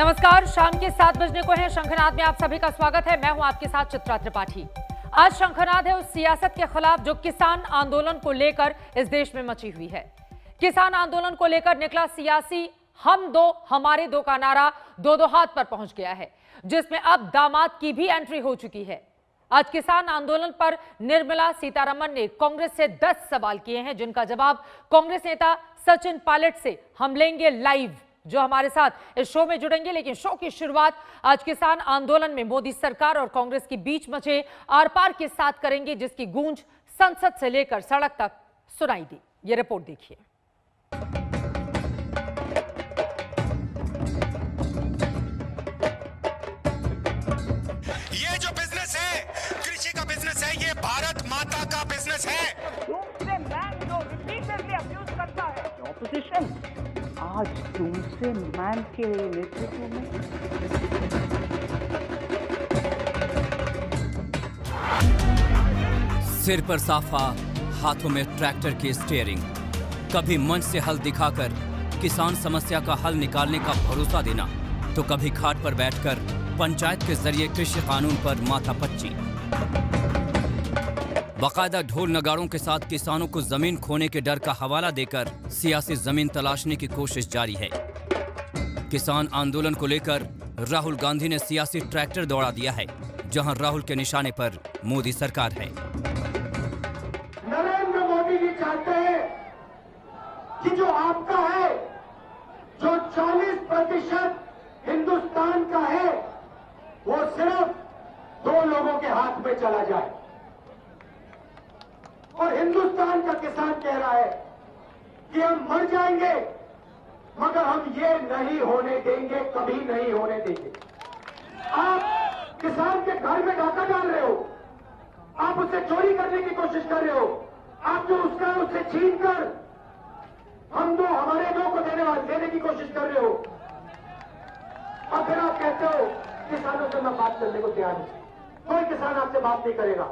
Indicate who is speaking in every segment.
Speaker 1: नमस्कार, शाम के 7 बजने को है। शंखनाद में आप सभी का स्वागत है। मैं हूं आपके साथ चित्रा त्रिपाठी। आज शंखनाद है उस सियासत के खिलाफ जो किसान आंदोलन को लेकर इस देश में मची हुई है। किसान आंदोलन को लेकर निकला सियासी हम दो हमारे दो का नारा दो हाथ पर पहुंच गया है, जिसमें अब दामाद की भी एंट्री हो चुकी है। आज किसान आंदोलन पर निर्मला सीतारमण ने कांग्रेस से 10 सवाल किए हैं, जिनका जवाब कांग्रेस नेता सचिन पायलट से हम लेंगे लाइव, जो हमारे साथ इस शो में जुड़ेंगे। लेकिन शो की शुरुआत आज किसान आंदोलन में मोदी सरकार और कांग्रेस के बीच मचे आर पार के साथ करेंगे, जिसकी गूंज संसद से लेकर सड़क तक सुनाई दी। ये रिपोर्ट देखिए।
Speaker 2: ये जो बिजनेस है, कृषि का बिजनेस है, ये भारत माता का बिजनेस है।
Speaker 3: दूसरे मैन जो रिपीटेडली अब्यूज करता है, ऑपोजिशन आज तुमसे मैन के नेतृत्व में
Speaker 4: सिर पर साफा, हाथों में ट्रैक्टर की स्टीयरिंग, कभी मंच से हल दिखाकर किसान समस्या का हल निकालने का भरोसा देना, तो कभी खाट पर बैठकर पंचायत के जरिए कृषि कानून पर माथापच्ची। बाकायदा ढोल नगाड़ों के साथ किसानों को जमीन खोने के डर का हवाला देकर सियासी जमीन तलाशने की कोशिश जारी है। किसान आंदोलन को लेकर राहुल गांधी ने सियासी ट्रैक्टर दौड़ा दिया है, जहां राहुल के निशाने पर मोदी सरकार है।
Speaker 5: नरेंद्र मोदी जी चाहते हैं कि जो आपका है, जो 40% हिंदुस्तान का है, वो सिर्फ 2 लोगों के हाथ में चला जाए। और हिंदुस्तान का किसान कह रहा है कि हम मर जाएंगे, मगर हम ये नहीं होने देंगे, कभी नहीं होने देंगे। आप किसान के घर में डाका डाल रहे हो, आप उससे चोरी करने की कोशिश कर रहे हो, आप जो उसका है उससे छीन कर हम दो हमारे दो को देने की कोशिश कर रहे हो। और फिर आप कहते हो किसानों से मैं बात करने को तैयार हूं। कोई किसान आपसे बात नहीं करेगा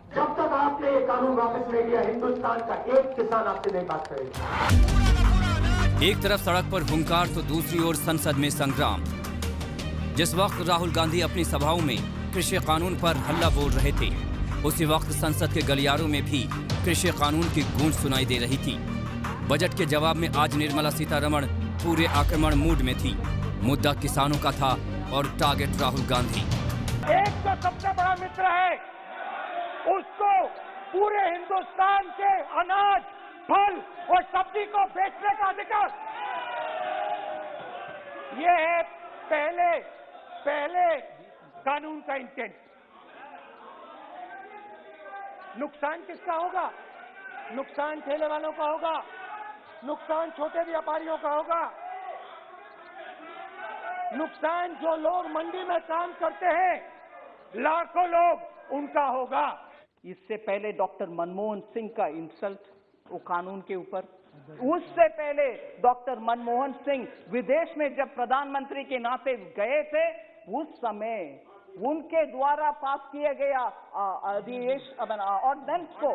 Speaker 5: जब तक आपने ये कानून वापस नहीं लिया। हिंदुस्तान का एक किसान आपसे नहीं बात करेगा।
Speaker 4: एक तरफ सड़क पर हुंकार तो दूसरी ओर संसद में संग्राम। जिस वक्त राहुल गांधी अपनी सभाओं में कृषि कानून पर हल्ला बोल रहे थे, उसी वक्त संसद के गलियारों में भी कृषि कानून की गूंज सुनाई दे रही थी। बजट के जवाब में आज निर्मला सीतारमण पूरे आक्रमण मूड में थी। मुद्दा किसानों का था और टारगेट राहुल गांधी।
Speaker 3: एक जो सबसे बड़ा मित्र है, उसको पूरे हिंदुस्तान के अनाज, फल और सब्जी को बेचने का अधिकार। ये है पहले कानून का इंटेंट। नुकसान किसका होगा? नुकसान ठेले वालों का होगा, नुकसान छोटे व्यापारियों का होगा, नुकसान जो लोग मंडी में काम करते हैं, लाखों लोग, उनका होगा। इससे पहले डॉक्टर मनमोहन सिंह का इंसल्ट वो कानून के ऊपर, उससे पहले डॉक्टर मनमोहन सिंह विदेश में जब प्रधानमंत्री के नाते गए थे, उस समय उनके द्वारा पास किया गया ऑर्डिनेंस को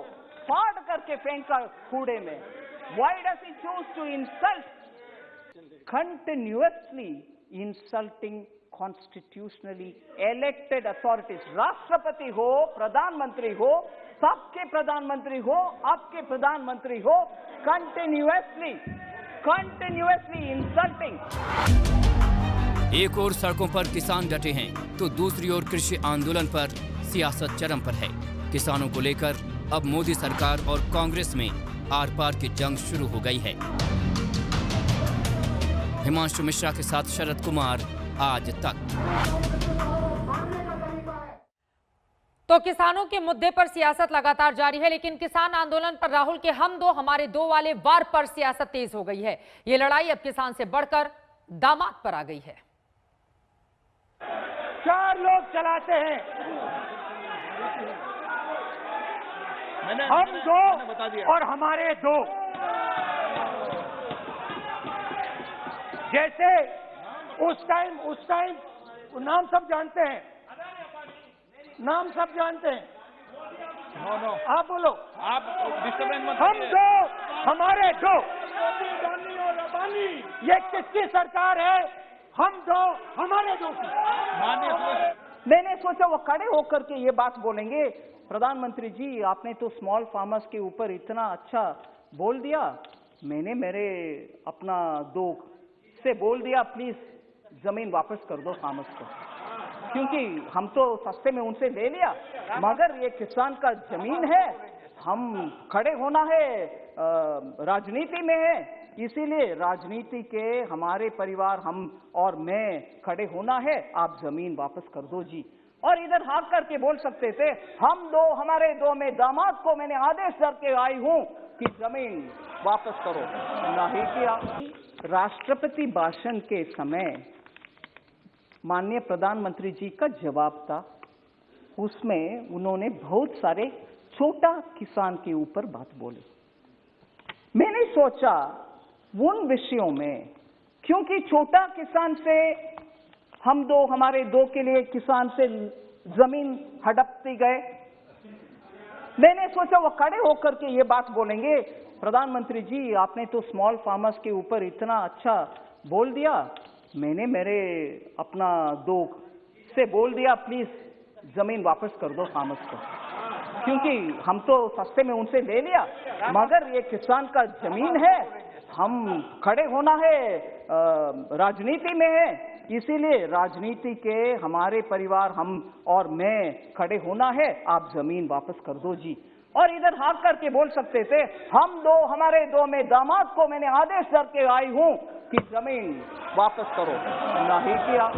Speaker 3: फाड़ करके फेंका कूड़े में। Why does he choose to insult continuously insulting constitutionally elected authorities? राष्ट्रपति हो, प्रधानमंत्री हो, सबके प्रधानमंत्री हो, आपके प्रधानमंत्री हो, कंटिन्यूअसली इंसल्टिंग।
Speaker 4: एक ओर सड़कों पर किसान डटे हैं, तो दूसरी ओर कृषि आंदोलन पर सियासत चरम पर है। किसानों को लेकर अब मोदी सरकार और कांग्रेस में आर पार की जंग शुरू हो गई है। हिमांशु मिश्रा के साथ शरद कुमार, आज तक।
Speaker 1: तो किसानों के मुद्दे पर सियासत लगातार जारी है, लेकिन किसान आंदोलन पर राहुल के हम दो हमारे दो वाले वार पर सियासत तेज हो गई है। ये लड़ाई अब किसान से बढ़कर दामाद पर आ गई है।
Speaker 3: 4 लोग चलाते हैं, हम दो और हमारे दो। जैसे उस टाइम नाम सब जानते हैं, नाम सब जानते हैं। नो आप बोलो, आप डिस्टर्बेंस मत। हम दो हमारे दो, ये किसकी सरकार है? हम दो हमारे दो की। मैंने सोचा वो खड़े होकर के ये बात बोलेंगे, प्रधानमंत्री जी आपने तो स्मॉल फार्मर्स के ऊपर इतना अच्छा बोल दिया, मैंने मेरे अपना दो से बोल दिया प्लीज जमीन वापस कर दो फार्मर्स को, क्योंकि हम तो सस्ते में उनसे ले लिया, मगर ये किसान का जमीन है, हम खड़े होना है, राजनीति में है, इसीलिए राजनीति के हमारे परिवार हम और मैं खड़े होना है, आप जमीन वापस कर दो जी। और इधर हाथ करके बोल सकते थे हम दो हमारे दो में दामाद को मैंने आदेश करके आई हूं कि जमीन वापस करो, नहीं किया। राष्ट्रपति भाषण के समय माननीय प्रधानमंत्री जी का जवाब था, उसमें उन्होंने बहुत सारे छोटा किसान के ऊपर बात बोली। मैंने सोचा उन विषयों में, क्योंकि छोटा किसान से हम दो हमारे दो के लिए किसान से जमीन हड़पती गए, मैंने सोचा वो खड़े होकर के ये बात बोलेंगे, प्रधानमंत्री जी आपने तो स्मॉल फार्मर्स के ऊपर इतना अच्छा बोल दिया, मैंने मेरे अपना दो से बोल दिया प्लीज जमीन वापस कर दो फार्मर्स को, क्योंकि हम तो सस्ते में उनसे ले लिया, मगर ये किसान का जमीन है, हम खड़े होना है, राजनीति में है, इसीलिए राजनीति के हमारे परिवार हम और मैं खड़े होना है, आप जमीन वापस कर दो जी। और इधर हाथ करके बोल सकते थे हम दो हमारे दो में दामाद को मैंने आदेश करके आई हूं कि जमीन वापस करो, नहीं किया,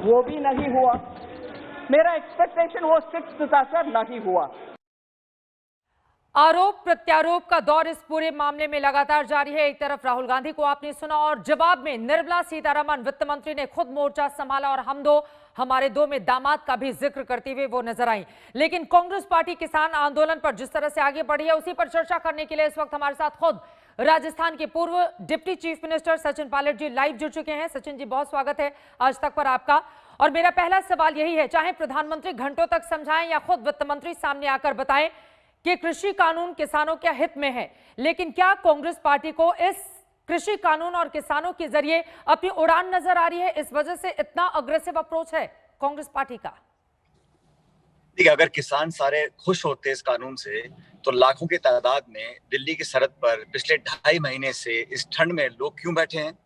Speaker 3: वो भी नहीं हुआ। मेरा एक्सपेक्टेशन वो 6 था सर, नहीं हुआ।
Speaker 1: आरोप प्रत्यारोप का दौर इस पूरे मामले में लगातार जारी है। एक तरफ राहुल गांधी को आपने सुना और जवाब में निर्मला सीतारमण वित्त मंत्री ने खुद मोर्चा संभाला और हम दो हमारे दो में दामाद का भी जिक्र करते हुए वो नजर आई। लेकिन कांग्रेस पार्टी किसान आंदोलन पर जिस तरह से आगे बढ़ी है, उसी पर चर्चा करने के लिए इस वक्त हमारे साथ खुद राजस्थान के पूर्व deputy chief minister Sachin Pilot ji live जुड़ चुके हैं। सचिन जी बहुत स्वागत है आज तक पर आपका। और मेरा पहला सवाल यही है, चाहे प्रधानमंत्री घंटों तक समझाएं या खुद वित्त मंत्री सामने आकर बताएं कि कृषि कानून किसानों के हित में है, लेकिन क्या कांग्रेस पार्टी को इस कृषि कानून और किसानों के जरिए अपनी उड़ान नजर आ रही है? इस वजह से इतना अग्रेसिव अप्रोच है कांग्रेस पार्टी का?
Speaker 6: देखिए, अगर किसान सारे खुश होते इस कानून से तो लाखों की तादाद में दिल्ली की सरहद पर पिछले 2.5 महीने से इस ठंड में लोग क्यों बैठे हैं?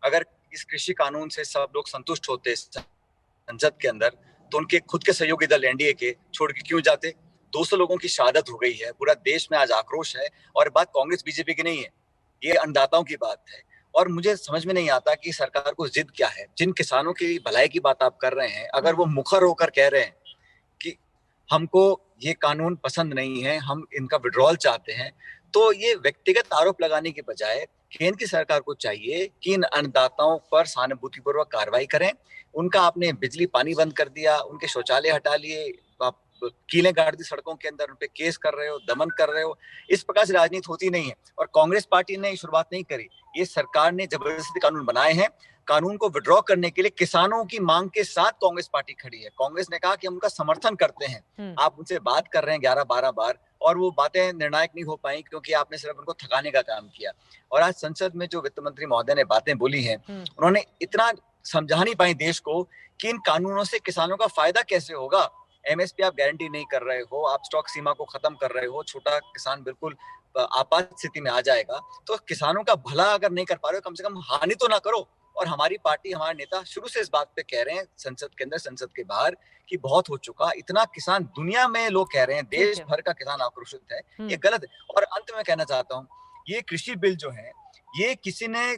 Speaker 6: अगर इस कृषि कानून से सब लोग संतुष्ट होते संसद के अंदर तो उनके खुद के सहयोगी दल एनडीए के छोड़ के क्यों जाते? 200 लोगों की शहादत हो गई है, पूरा देश में आज आक्रोश है और बात कांग्रेस बीजेपी की नहीं है, ये अन्नदाताओं की बात है। और मुझे समझ में नहीं आता कि सरकार को जिद क्या है। जिन किसानों की भलाई की बात आप कर रहे हैं, अगर वो मुखर होकर कह रहे हैं कि हमको ये कानून पसंद नहीं है, हम इनका विड्रॉल चाहते हैं, तो ये व्यक्तिगत आरोप लगाने के बजाय केंद्र की सरकार को चाहिए कि इन अन्नदाताओं पर सहानुभूतिपूर्वक कार्रवाई करें। उनका आपने बिजली पानी बंद कर दिया, उनके शौचालय हटा लिए, कीलें गाड़ दी सड़कों के अंदर, उन पे केस कर रहे हो, दमन कर रहे हो। इस प्रकार से राजनीति होती नहीं है। और कांग्रेस पार्टी ने शुरुआत नहीं करी, ये सरकार ने जबरदस्ती कानून बनाए हैं। कानून को विड्रॉ करने के लिए किसानों की मांग के साथ कांग्रेस पार्टी खड़ी है। कांग्रेस ने कहा कि हम उनका समर्थन करते हैं। आप उनसे बात कर रहे हैं 11-12 बार और वो बातें निर्णायक नहीं हो पाई क्योंकि आपने सिर्फ उनको थकाने का काम किया। और आज संसद में जो वित्त मंत्री महोदय ने बातें बोली हैं, उन्होंने इतना समझा नहीं पाई देश को कि इन कानूनों से किसानों का फायदा कैसे होगा। एमएसपी आप गारंटी नहीं कर रहे हो, आप स्टॉक सीमा को खत्म कर रहे हो, छोटा किसान बिल्कुल आपात स्थिति में आ जाएगा। तो किसानों का भला अगर नहीं कर पा रहे हो, कम से कम हानि तो ना करो। और हमारी पार्टी, हमारे नेता शुरू से इस बात पे कह रहे हैं, संसद के अंदर संसद के बाहर, कि बहुत हो चुका। इतना किसान दुनिया में लोग कह रहे हैं, देश भर का किसान आक्रोशित है, ये गलत है। और अंत में कहना चाहता हूँ, ये कृषि बिल जो है, ये किसी ने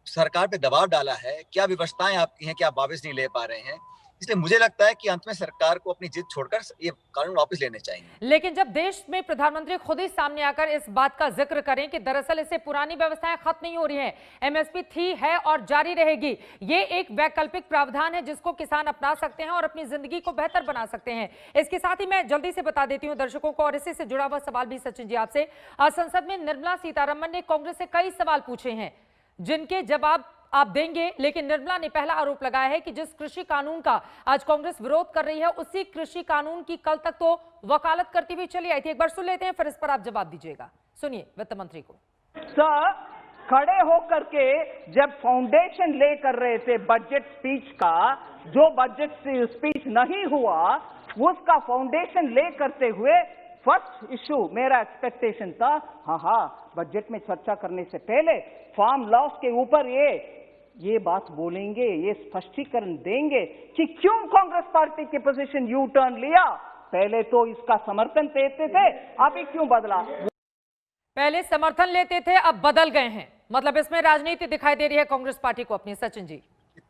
Speaker 6: सरकार पे दबाव डाला है, क्या व्यवस्थाएं आपकी हैं कि आप वापस नहीं ले पा रहे हैं। इसलिए मुझे लगता है कि अंत में सरकार को अपनी जिद छोड़कर ये कानून वापस लेने चाहिए।
Speaker 1: लेकिन जब देश में प्रधानमंत्री खुद ही सामने आकर इस बात का जिक्र करें कि दरअसल इससे पुरानी व्यवस्थाएं खत्म नहीं हो रही हैं, एमएसपी थी, है और जारी रहेगी, ये एक वैकल्पिक प्रावधान है जिसको किसान अपना सकते हैं और अपनी जिंदगी को बेहतर बना सकते हैं। इसके साथ ही मैं जल्दी से बता देती हूँ दर्शकों को, और इसी से जुड़ा हुआ सवाल भी सचिन जी आपसे। आज संसद में निर्मला सीतारमण ने कांग्रेस से कई सवाल पूछे हैं जिनके जवाब आप देंगे, लेकिन निर्मला ने पहला आरोप लगाया है कि जिस कृषि कानून का आज कांग्रेस विरोध कर रही है, उसी कृषि कानून की कल तक तो वकालत करती हुई चली आई थी। एक बार सुन लेते हैं, फिर इस पर आप जवाब दीजिएगा। सुनिए वित्त मंत्री को।
Speaker 3: सर, खड़े होकर के जब फाउंडेशन ले कर रहे थे बजट स्पीच का, जो बजट स्पीच नहीं हुआ उसका फाउंडेशन ले करते हुए फर्स्ट इशू मेरा एक्सपेक्टेशन था, हाँ बजट में चर्चा करने से पहले फार्म लॉस के ऊपर ये बात बोलेंगे, ये स्पष्टीकरण देंगे कि क्यों कांग्रेस पार्टी की पोजीशन यू टर्न लिया। पहले तो इसका समर्थन देते थे, अभी क्यों बदला।
Speaker 1: पहले समर्थन लेते थे, अब बदल गए हैं, मतलब इसमें राजनीति दिखाई दे रही है कांग्रेस पार्टी को अपनी। सचिन जी,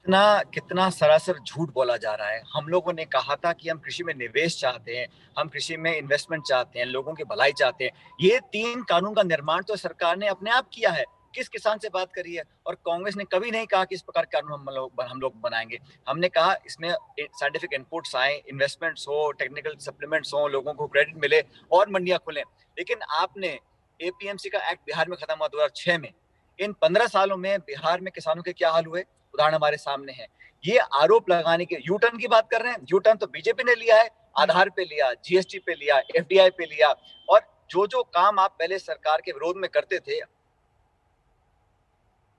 Speaker 6: कितना सरासर झूठ बोला जा रहा है। हम लोगों ने कहा था कि हम कृषि में निवेश चाहते हैं, हम कृषि में इन्वेस्टमेंट चाहते हैं, लोगों की भलाई चाहते हैं। ये 3 कानून का निर्माण तो सरकार ने अपने आप किया है। किस किसान से बात करी है? और कांग्रेस ने कभी नहीं कहा कि इस प्रकार के कानून हम लोग बनाएंगे। हमने कहा इसमें साइंटिफिक इनपुट्स आए, इन्वेस्टमेंट्स हो, टेक्निकल सप्लीमेंट्स हो, लोगों को क्रेडिट मिले और मंडियां खुले। लेकिन आपने एपीएमसी का एक्ट बिहार में खत्म हुआ 2006 में। इन 15 सालों में बिहार में किसानों के क्या हाल हुए, उदाहरण हमारे सामने है। ये आरोप लगाने के यू टर्न की बात कर रहे हैं। यू टर्न तो बीजेपी ने लिया है, आधार पे लिया, जीएसटी पे लिया, एफडीआई पे लिया। और जो काम आप पहले सरकार के विरोध में करते थे,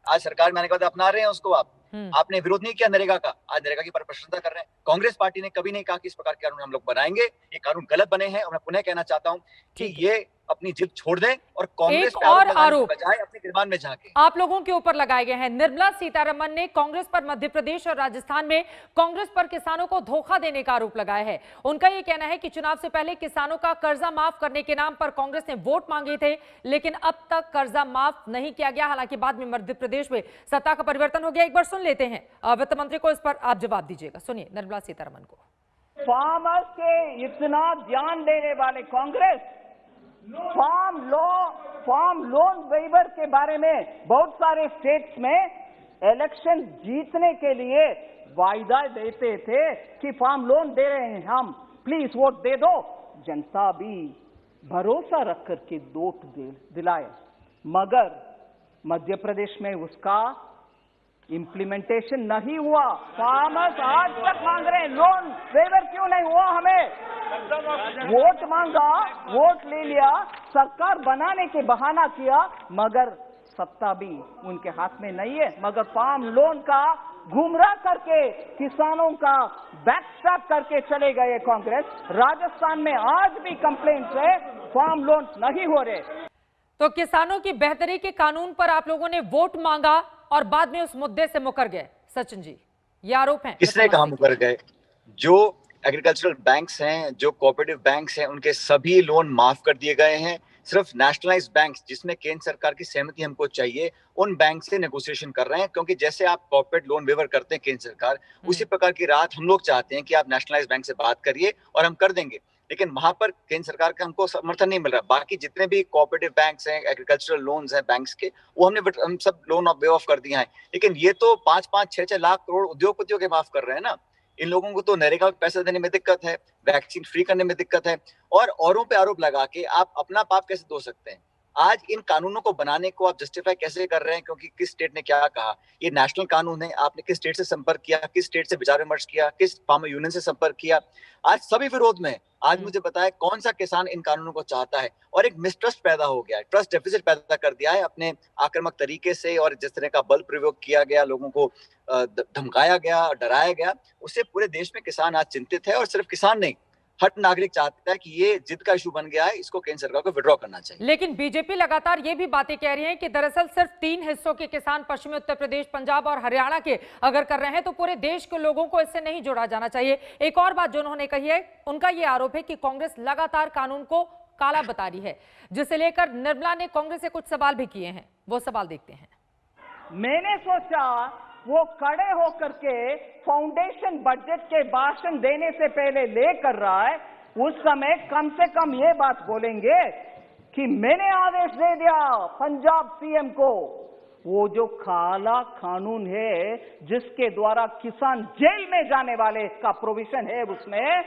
Speaker 6: आज सरकार में आने के बाद अपना रहे हैं उसको। आपने विरोध नहीं किया नरेगा का, आज नरेगा की प्रशंसा कर रहे हैं। कांग्रेस पार्टी ने कभी नहीं कहा कि इस प्रकार के कानून हम लोग बनाएंगे। ये कानून गलत बने हैं और मैं पुनः कहना चाहता हूं कि ये अपनी जिद छोड़ दें और कांग्रेस
Speaker 1: एक और आरोप
Speaker 6: बजाय अपने गिरबान में झांके।
Speaker 1: आप लोगों के ऊपर लगाए गए हैं। निर्मला सीतारमण ने कांग्रेस पर मध्य प्रदेश और राजस्थान में कांग्रेस पर किसानों को धोखा देने का आरोप लगाया है। उनका यह कहना है कि चुनाव से पहले किसानों का कर्जा माफ करने के नाम पर कांग्रेस ने वोट मांगे थे, लेकिन अब तक कर्जा माफ नहीं किया गया। हालांकि बाद में मध्य प्रदेश में सत्ता का परिवर्तन हो गया। एक बार सुन लेते हैं वित्त मंत्री को, इस पर आप जवाब दीजिएगा। सुनिए निर्मला सीतारमण को।
Speaker 3: फार्मर्स के इतना ध्यान देने वाले कांग्रेस फार्म लोन वेवर के बारे में बहुत सारे स्टेट्स में इलेक्शन जीतने के लिए वायदा देते थे कि फार्म लोन दे रहे हैं हम, प्लीज वोट दे दो। जनता भी भरोसा रख करके वोट दिलाए, मगर मध्य प्रदेश में उसका इम्प्लीमेंटेशन नहीं हुआ। फार्मर्स आज तक मांग रहे हैं लोन वेवर, क्यों नहीं हुआ? हमें वोट मांगा, वोट ले लिया, सरकार बनाने के बहाना किया, मगर सत्ता भी उनके हाथ में नहीं है। मगर फार्म लोन का गुमराह करके किसानों का बैकस्टैप करके चले गए कांग्रेस। राजस्थान में आज भी कंप्लेंट्स है, फार्म लोन नहीं हो रहे।
Speaker 1: तो किसानों की बेहतरी के कानून पर आप लोगों ने वोट मांगा और बाद में उस मुद्दे से मुकर गए। सचिन जी, ये आरोप है।
Speaker 6: किसने कहा मुकर गए? जो एग्रीकल्चरल बैंक्स हैं, जो कोऑपरेटिव बैंक्स हैं, उनके सभी लोन माफ कर दिए गए हैं। सिर्फ नेशनलाइज्ड बैंक्स जिसमें केंद्र सरकार की सहमति हमको चाहिए, उन बैंक से नेगोशिएशन कर रहे हैं। क्योंकि जैसे आप कॉर्पोरेट लोन वेवर करते हैं केंद्र सरकार, उसी प्रकार की राहत हम लोग चाहते हैं कि आप नेशनलाइज्ड बैंक से बात करिए और हम कर देंगे। लेकिन वहां पर केंद्र सरकार का हमको समर्थन नहीं मिल रहा। बाकी जितने भी कोऑपरेटिव बैंक्स हैं, एग्रीकल्चरल लोन्स हैं बैंक्स के, वो हम सब लोन वे ऑफ कर दिया है। लेकिन ये तो 5-5, 6-6 लाख करोड़ उद्योगपतियों के माफ कर रहे हैं ना। इन लोगों को तो नरेगा में पैसा देने में दिक्कत है, वैक्सीन फ्री करने में दिक्कत है, और औरों पे आरोप लगा के आप अपना पाप कैसे धो सकते हैं? आज इन कानूनों को बनाने को आप जस्टिफाई कैसे कर रहे हैं? क्योंकि किस स्टेट ने क्या कहा, ये नेशनल कानून है, आपने किस स्टेट से संपर्क किया, किस स्टेट से विचार विमर्श किया, किस फार्मर यूनियन से संपर्क किया? आज सभी विरोध में। आज मुझे बताएं कौन सा किसान इन कानूनों को चाहता है? और एक मिसट्रस्ट पैदा हो गया है, ट्रस्ट डेफिसिट पैदा कर दिया है अपने आक्रामक तरीके से, और जिस तरह का बल प्रयोग किया गया, लोगों को धमकाया गया, डराया गया, उससे पूरे देश में किसान आज चिंतित है। और सिर्फ किसान नहीं, हर नागरिक चाहता है कि ये जिद का इशू बन गया है, इसको केंद्र सरकार को विड्रॉ करना चाहिए।
Speaker 1: लेकिन बीजेपी लगातार ये भी बातें कह रही है कि दरअसल सिर्फ 3 हिस्सों के किसान पश्चिमी उत्तर प्रदेश, पंजाब और हरियाणा के अगर कर रहे हैं तो पूरे देश के लोगों को इससे नहीं जोड़ा जाना चाहिए। एक और बात जो उन्होंने कही है, उनका ये आरोप है कि कांग्रेस लगातार कानून को काला बता रही है, जिसे लेकर निर्मला ने कांग्रेस से कुछ सवाल भी किए हैं। वो सवाल देखते हैं।
Speaker 3: मैंने सोचा वो खड़े होकर के फाउंडेशन बजट के भाषण देने से पहले ले कर रहा है, उस समय कम से कम ये बात बोलेंगे कि मैंने आदेश दे दिया पंजाब सीएम को, वो जो काला कानून है जिसके द्वारा किसान जेल में जाने वाले का प्रोविजन है, उसमें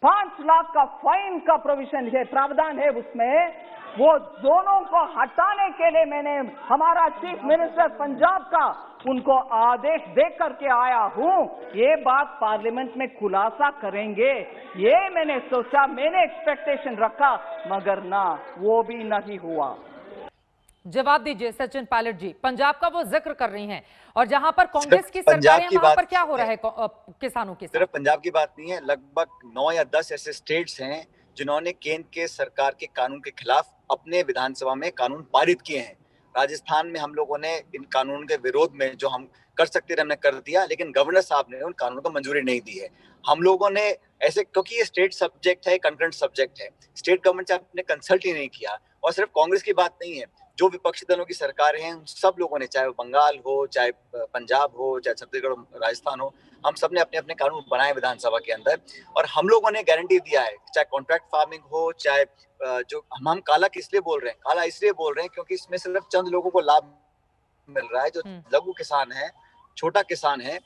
Speaker 3: 5 लाख का फाइन का प्रोविजन है, प्रावधान है उसमें, वो दोनों को हटाने के लिए मैंने हमारा चीफ मिनिस्टर पंजाब का उनको आदेश दे करके आया हूं। ये बात पार्लियामेंट में खुलासा करेंगे, ये मैंने सोचा, मैंने एक्सपेक्टेशन रखा, मगर ना, वो भी नहीं हुआ।
Speaker 1: जवाब दीजिए सचिन पायलट जी, पंजाब का वो जिक्र कर रही हैं और जहां पर कांग्रेस की
Speaker 6: पंजाब
Speaker 1: सरकार है
Speaker 6: की
Speaker 1: वहां पर
Speaker 6: बात
Speaker 1: क्या हो रहा है किसानों के साथ?
Speaker 6: सिर्फ पंजाब की बात नहीं है, लगभग 9 या 10 ऐसे स्टेट्स हैं जिन्होंने केंद्र के सरकार के कानून के खिलाफ अपने विधानसभा में कानून पारित किए हैं। राजस्थान में हम लोगों ने इन कानून के विरोध में जो हम कर सकते थे हमने कर दिया, लेकिन गवर्नर साहब ने उन कानूनों को मंजूरी नहीं दी है। हम लोगों ने ऐसे, क्योंकि ये स्टेट सब्जेक्ट है, कंकरेंट सब्जेक्ट है, स्टेट गवर्नमेंट से आपने कंसल्ट ही नहीं किया। और सिर्फ कांग्रेस की बात नहीं है, जो विपक्षी दलों की सरकारें हैं, सब लोगों ने, चाहे वो बंगाल हो, चाहे पंजाब हो, चाहे छत्तीसगढ़, राजस्थान हो, हम सब ने अपने अपने कानून बनाए विधानसभा के अंदर। और हम लोगों ने गारंटी दिया है, चाहे कॉन्ट्रैक्ट फार्मिंग हो, चाहे जो हम काला किस लिए बोल रहे हैं, काला इसलिए बोल रहे हैं क्योंकि इसमें सिर्फ चंद लोगों को लाभ मिल रहा है। जो लघु किसान है, छोटा किसान है,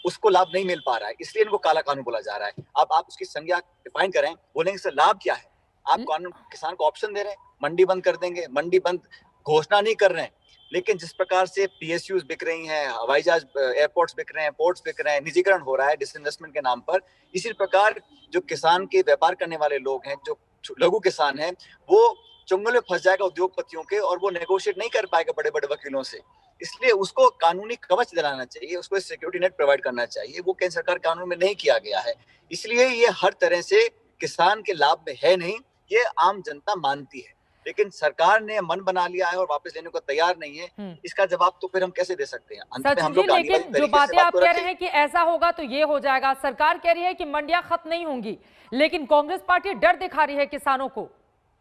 Speaker 6: उसको लाभ नहीं मिल पा रहा है, इसलिए इनको काला कानून बोला जा रहा है। अब आप उसकी संज्ञा डिफाइन करें, बोलेंगे इससे लाभ क्या है। आप कानून किसान को ऑप्शन दे रहे हैं, मंडी बंद कर देंगे, मंडी बंद घोषणा नहीं कर रहे हैं, लेकिन जिस प्रकार से पीएसयूज बिक रही हैं, हवाई जहाज, एयरपोर्ट्स बिक रहे हैं, पोर्ट्स बिक रहे हैं, निजीकरण हो रहा है डिसइन्वेस्टमेंट के नाम पर, इसी प्रकार जो किसान के व्यापार करने वाले लोग हैं, जो लघु किसान हैं, वो चुंगल में फंस जाएगा उद्योगपतियों के, और वो नेगोशिएट नहीं कर पाएगा बड़े बड़े वकीलों से। इसलिए उसको कानूनी कवच दिलाना चाहिए, उसको सिक्योरिटी नेट प्रोवाइड करना चाहिए, वो केंद्र सरकार कानून में नहीं किया गया है। इसलिए ये हर तरह से किसान के लाभ में है नहीं, ये आम जनता मानती है, लेकिन सरकार ने मन बना लिया है और वापस लेने को तैयार नहीं है। इसका जवाब तो फिर हम कैसे दे सकते हैं? अंत में हम लोग
Speaker 1: लेकिन जो बातें आप कह रहे हैं कि ऐसा होगा तो ये हो जाएगा, सरकार कह रही है कि मंडियां खत्म नहीं होंगी, लेकिन कांग्रेस पार्टी डर दिखा रही है किसानों को,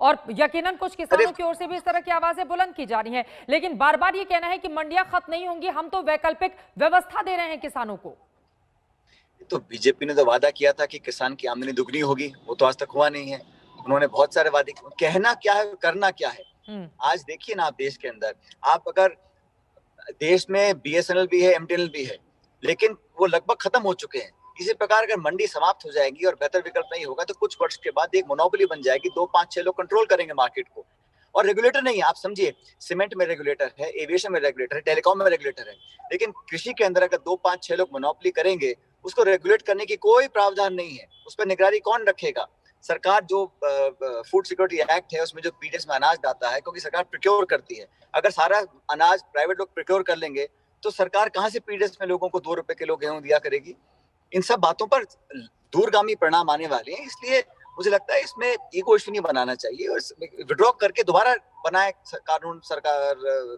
Speaker 1: और यकीनन कुछ किसानों की ओर से भी इस तरह की आवाजें बुलंद की जा रही हैं, लेकिन बार बार ये कहना है कि मंडियां खत्म नहीं होंगी, हम तो वैकल्पिक व्यवस्था दे रहे हैं किसानों को।
Speaker 6: तो बीजेपी ने तो वादा किया था कि किसान की आमदनी दुगनी होगी, वो तो आज तक हुआ नहीं है। उन्होंने बहुत सारे वादे, कहना क्या है, करना क्या है। आज देखिए ना, आप देश के अंदर, आप अगर देश में बीएसएनएल भी है, एमटीएनएल भी है, लेकिन वो लगभग खत्म हो चुके हैं। इसी प्रकार अगर मंडी समाप्त हो जाएगी और बेहतर विकल्प नहीं होगा तो कुछ वर्ष के बाद एक मोनोपोली बन जाएगी, 2, 5, 6 लोग कंट्रोल करेंगे मार्केट को, और रेगुलेटर नहीं है। आप समझिए, सीमेंट में रेगुलेटर है, एविएशन में रेगुलेटर है, टेलीकॉम में रेगुलेटर है, लेकिन कृषि के अंदर अगर 2, 5, 6 लोग मोनोपोली करेंगे, उसको रेगुलेट करने की कोई प्रावधान नहीं है। उस पर निगरानी कौन रखेगा? सरकार जो फूड सिक्योरिटी एक्ट है, उसमें जो पीडीएस में अनाज आता है, क्योंकि सरकार प्रोक्योर करती है, अगर सारा अनाज प्राइवेट लोग प्रोक्योर कर लेंगे तो सरकार कहां से पीडीएस में लोगों को 2 रुपए किलो गेहूं दिया करेगी? इन सब बातों पर दूरगामी परिणाम आने वाले हैं। इसलिए मुझे लगता है इसमें ईगो इशू नहीं बनाना चाहिए, और विड्रॉ करके दोबारा बनाए कानून सरकार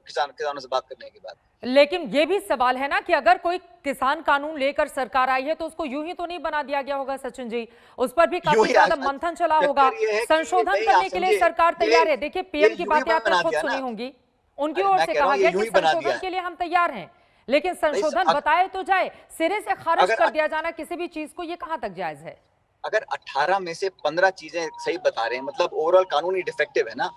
Speaker 6: किसानों से बात करने के बाद।
Speaker 1: लेकिन ये भी सवाल है ना कि अगर कोई किसान कानून लेकर सरकार आई है तो उसको यूं ही तो नहीं बना दिया गया होगा सचिन जी, उस पर भी काफी ज्यादा मंथन चला होगा, संशोधन करने के लिए सरकार तैयार है। देखिए, पीएम की बातें आपने खुद सुनी होंगी, उनकी ओर से कहा गया कि संशोधन के लिए हम तैयार हैं, लेकिन संशोधन बताए तो जाए, सिरे से खारिज कर दिया जाना किसी भी चीज को, ये कहां तक जायज है?
Speaker 6: अगर 18 में से 15 चीजें सही बता रहे हैं, मतलब ओवरऑल कानून ही डिफेक्टिव है ना।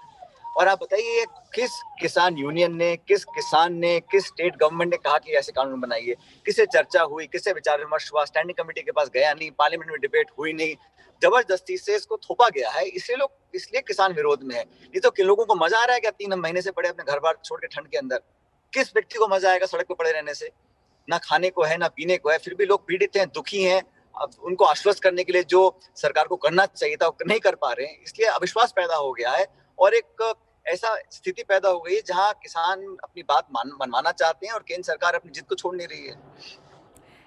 Speaker 6: और आप बताइए, किस किसान यूनियन ने, किस किसान ने, किस स्टेट गवर्नमेंट ने कहा कि ऐसे कानून बनाइए? किससे चर्चा हुई, किससे विचार विमर्श हुआ? स्टैंडिंग कमेटी के पास गया नहीं, पार्लियामेंट में डिबेट हुई नहीं, जबरदस्ती से इसको थोपा गया है। इसलिए किसान विरोध में है। नहीं तो किन लोगों को मजा आ रहा है क्या 3 महीने से पड़े अपने घर बार छोड़ के ठंड के अंदर? किस व्यक्ति को मजा आएगा सड़क पर पड़े रहने से? ना खाने को है, ना पीने को है, फिर भी लोग पीड़ित हैं, दुखी हैं। अब उनको आश्वस्त करने के लिए जो सरकार को करना चाहिए था वो नहीं कर पा रहे हैं, इसलिए अविश्वास पैदा हो गया है, और एक ऐसा स्थिति पैदा हो गई है जहां किसान अपनी बात मनवाना चाहते हैं और केंद्र सरकार अपनी जिद को छोड़ नहीं रही है।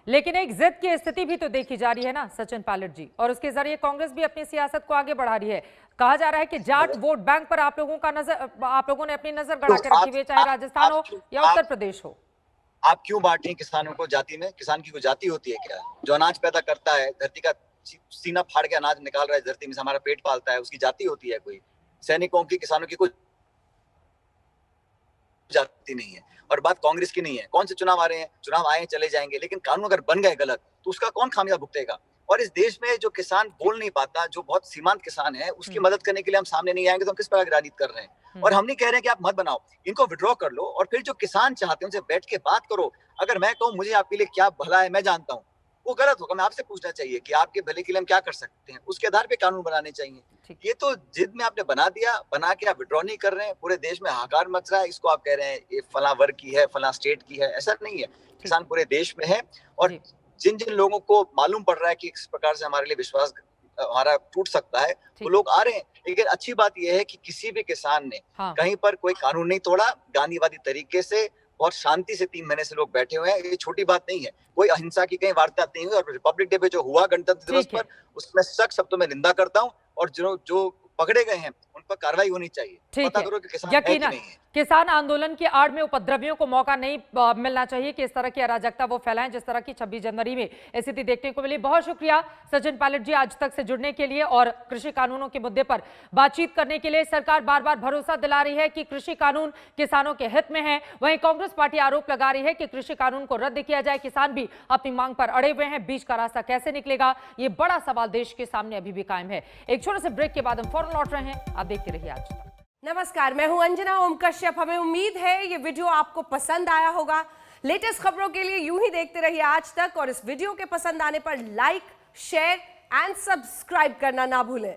Speaker 1: लेकिन एक जिद की स्थिति भी तो देखी जा रही है ना सचिन पायलट जी, और उसके जरिए कांग्रेस भी अपनी सियासत को आगे बढ़ा रही है। कहा जा रहा है कि जाट वोट बैंक पर आप लोगों ने अपनी नजर गड़ा के रखी हुई है, चाहे राजस्थान हो या उत्तर प्रदेश हो।
Speaker 6: आप क्यों बांटें किसानों को जाति में? किसान की कोई जाति होती है क्या? जो अनाज पैदा करता है, धरती का सीना फाड़ के अनाज निकाल रहा है धरती में से, हमारा पेट पालता है, उसकी जाति होती है कोई? सैनिकों की, किसानों की कोई जाति नहीं है। और बात कांग्रेस की नहीं है। कौन से चुनाव आ रहे हैं? चुनाव आए चले जाएंगे, लेकिन कानून अगर बन गए गलत तो उसका कौन खामियाजा भुगतेगा? और इस देश में जो किसान बोल नहीं पाता, जो बहुत सीमांत किसान है, उसकी मदद करने के लिए हम सामने नहीं आएंगे तो हम किस प्रकार की राजनीति कर रहे हैं? और हम नहीं कह रहे हैं कि आप मत बनाओ, इनको विड्रॉ कर लो, और फिर जो किसान चाहते हैं उनसे बैठ के बात करो। अगर मैं कहूँ मुझे आपके लिए क्या भला है, मैं जानता हूँ, वो गलत होगा। मैं आपसे पूछना चाहिए कि आपके भले के लिए हम क्या कर सकते हैं, उसके आधार पे कानून बनाने चाहिए। ये तो जिद में आपने बना दिया, बना के आप विड्रॉ नहीं कर रहे हैं, पूरे देश में हाहाकार मच रहा है, इसको आप कह रहे हैं ये फला वर्ग की है, फला स्टेट की है। ऐसा नहीं है, किसान पूरे देश में है, और जिन जिन लोगों को मालूम पड़ रहा है कि इस प्रकार से हमारे लिए विश्वास हमारा टूट सकता है, वो लोग आ रहे हैं। लेकिन अच्छी बात यह है कि किसी भी किसान ने कहीं पर कोई कानून नहीं तोड़ा, गांधीवादी तरीके से बहुत शांति से 3 महीने से लोग बैठे हुए हैं। ये छोटी बात नहीं है, कोई अहिंसा की कहीं वारदात नहीं हुई। और रिपब्लिक डे पे जो हुआ गणतंत्र दिवस पर, उसमें सख्त शब्दों में निंदा करता हूं, और जो पकड़े गए हैं उन पर कार्रवाई होनी चाहिए। पता करो कि किसान है कि नहीं है।
Speaker 1: किसान आंदोलन की आड़ में उपद्रवियों को मौका नहीं मिलना चाहिए कि इस तरह की अराजकता वो फैलाएं जिस तरह की 26 जनवरी में स्थिति देखने को मिली। बहुत शुक्रिया सचिन पायलट जी आज तक से जुड़ने के लिए और कृषि कानूनों के मुद्दे पर बातचीत करने के लिए। सरकार बार बार भरोसा दिला रही है कि कृषि कानून किसानों के हित में है, वहीं कांग्रेस पार्टी आरोप लगा रही है कि कृषि कानून को रद्द किया जाए। किसान भी अपनी मांग पर अड़े हुए हैं, बीच का रास्ता कैसे निकलेगा, ये बड़ा सवाल देश के सामने अभी भी कायम है। एक छोटे से ब्रेक के बाद हम फौरन लौट रहे हैं, आप देखते रहिए आज तक।
Speaker 7: नमस्कार, मैं हूं अंजना ओम कश्यप। हमें उम्मीद है ये वीडियो आपको पसंद आया होगा। लेटेस्ट खबरों के लिए यूं ही देखते रहिए आज तक, और इस वीडियो के पसंद आने पर लाइक, शेयर एंड सब्सक्राइब करना ना भूलें।